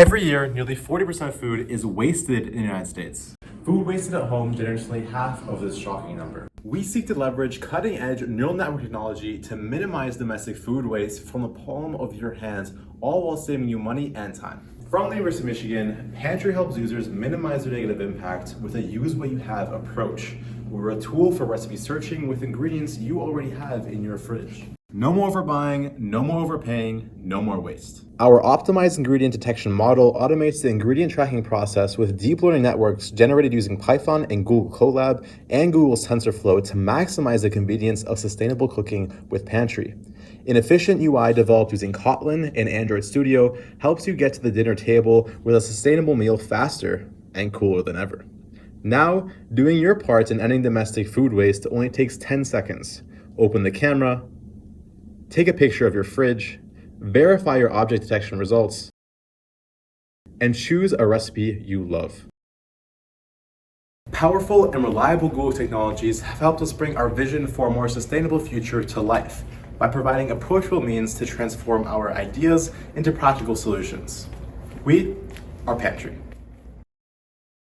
Every year, nearly 40% of food is wasted in the United States. Food wasted at home generates nearly half of this shocking number. We seek to leverage cutting-edge neural network technology to minimize domestic food waste from the palm of your hands, all while saving you money and time. From the University of Michigan, Pantry helps users minimize their negative impact with a use what you have approach. We're a tool for recipe searching with ingredients you already have in your fridge. No more overbuying, no more overpaying, no more waste. Our optimized ingredient detection model automates the ingredient tracking process with deep learning networks generated using Python and Google Colab and Google TensorFlow to maximize the convenience of sustainable cooking with Pantry. An efficient UI developed using Kotlin and Android Studio helps you get to the dinner table with a sustainable meal faster and cooler than ever. Now, doing your part in ending domestic food waste only takes 10 seconds. Open the camera, take a picture of your fridge, verify your object detection results, and choose a recipe you love. Powerful and reliable Google technologies have helped us bring our vision for a more sustainable future to life by providing approachable means to transform our ideas into practical solutions. We are Pantry.